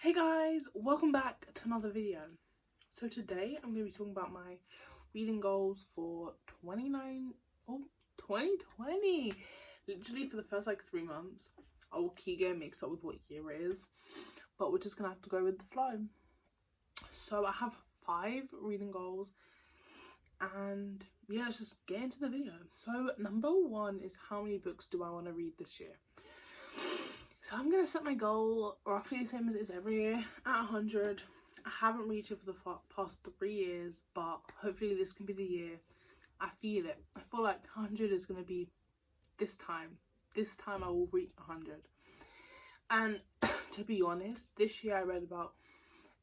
Hey guys, welcome back to another video. So today I'm going to be talking about my reading goals for 2020. Literally for the first like 3 months. I will keep getting mixed up with what year it is, but we're just going to have to go with the flow. So I have 5 reading goals, and yeah, let's just get into the video. So number 1 is, how many books do I want to read this year? So I'm going to set my goal roughly the same as it is every year, at 100. I haven't reached it for the past 3 years, but hopefully this can be the year. I feel it. I feel like 100 is going to be this time. This time I will reach 100. And to be honest, this year I read about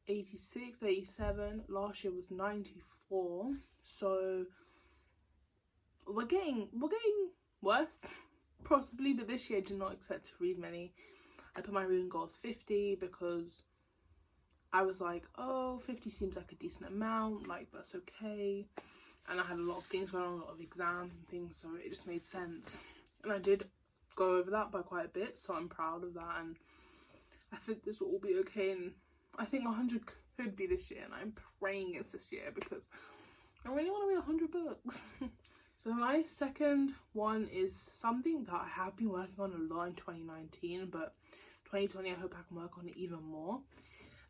86, 87. Last year was 94. So we're getting worse, possibly, but this year I did not expect to read many. I put my reading goal as 50 because I was like, oh, 50 seems like a decent amount, like that's okay. And I had a lot of things going on, a lot of exams and things, so it just made sense. And I did go over that by quite a bit, so I'm proud of that, and I think this will all be okay. And I think 100 could be this year, and I'm praying it's this year because I really want to read 100 books. So my second one is something that I have been working on a lot in 2019, but 2020 I hope I can work on it even more.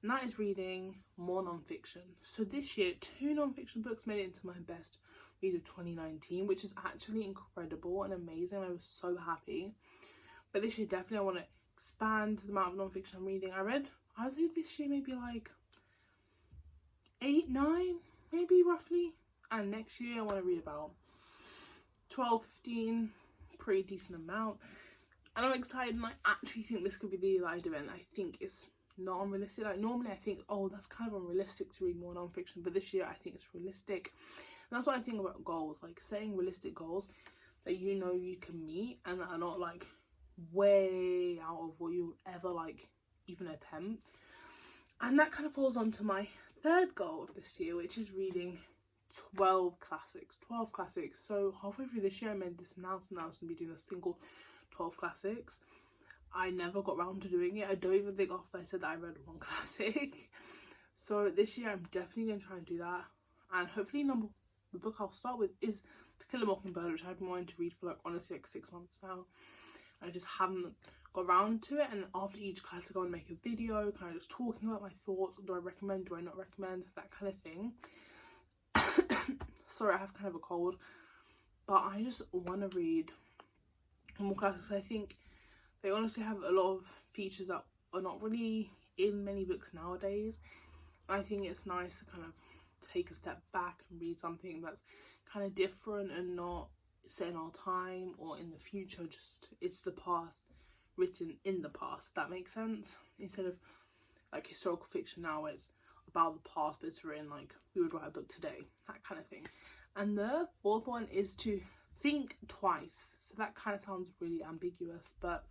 And that is reading more non-fiction. So this year, 2 non-fiction books made it into my best reads of 2019, which is actually incredible and amazing. I was so happy. But this year, definitely I want to expand the amount of non-fiction I'm reading. I would say this year maybe like 8, 9, maybe roughly. And next year I want to read about 12, 15, pretty decent amount. And I'm excited, and I actually think this could be the year that I do it. And I think it's not unrealistic. Like normally I think, oh, that's kind of unrealistic to read more non-fiction, but this year I think it's realistic. And that's what I think about goals, like setting realistic goals that you know you can meet and that are not like way out of what you would ever like even attempt. And that kind of falls onto my third goal of this year, which is reading 12 classics. So halfway through this year I made this announcement that I was going to be doing a single 12 classics. I never got round to doing it. I don't even think after I said that I read 1 classic. So this year I'm definitely going to try and do that. And hopefully the book I'll start with is To Kill a Mockingbird, which I've been wanting to read for like honestly like 6 months now. I just haven't got round to it. And after each classic I want to make a video kind of just talking about my thoughts. Do I recommend, do I not recommend, that kind of thing. Sorry, I have kind of a cold, but I just want to read more classics. I think they honestly have a lot of features that are not really in many books nowadays. I think it's nice to kind of take a step back and read something that's kind of different and not set in our time or in the future. Just it's the past written in the past. That makes sense, instead of like historical fiction now where it's about the past but it's written like we would write a book today, that kind of thing. And the fourth one is to think twice. So that kind of sounds really ambiguous, but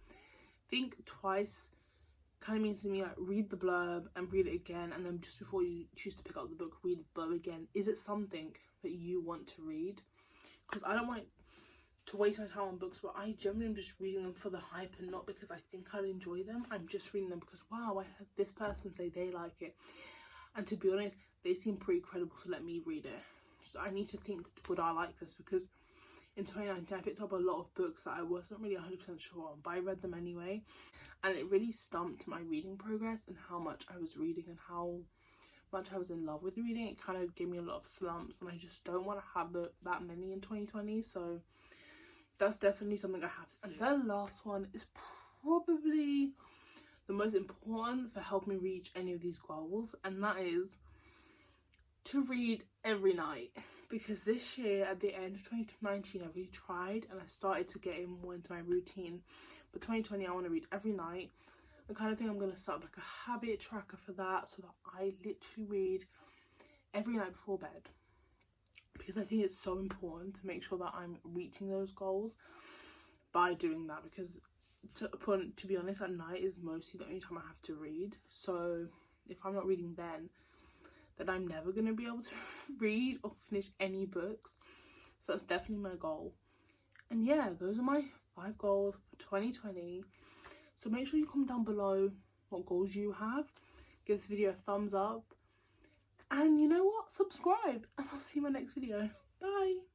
think twice kind of means to me like read the blurb and read it again, and then just before you choose to pick up the book, read the blurb again. Is it something that you want to read? Because I don't want to waste my time on books where I generally am just reading them for the hype and not because I think I'd enjoy them. I'm just reading them because, wow, I heard this person say they like it, and to be honest, they seem pretty credible, so let me read it. So I need to think, would I like this? Because in 2019 I picked up a lot of books that I wasn't really 100% sure on, but I read them anyway, and it really stumped my reading progress and how much I was reading and how much I was in love with reading. It kind of gave me a lot of slumps, and I just don't want to have that many in 2020, so that's definitely something I have to do. And the last one is probably the most important for helping me reach any of these goals, and that is to read every night. Because this year, at the end of 2019, I really tried and I started to get more into my routine. But 2020, I want to read every night. The kind of thing I'm going to set up like a habit tracker for that, so that I literally read every night before bed. Because I think it's so important to make sure that I'm reaching those goals by doing that. Because to be honest, at night is mostly the only time I have to read. So if I'm not reading then I'm never going to be able to read or finish any books. So that's definitely my goal. And yeah, those are my 5 goals for 2020. So make sure you comment down below what goals you have, give this video a thumbs up, and you know what, subscribe, and I'll see you in my next video. Bye.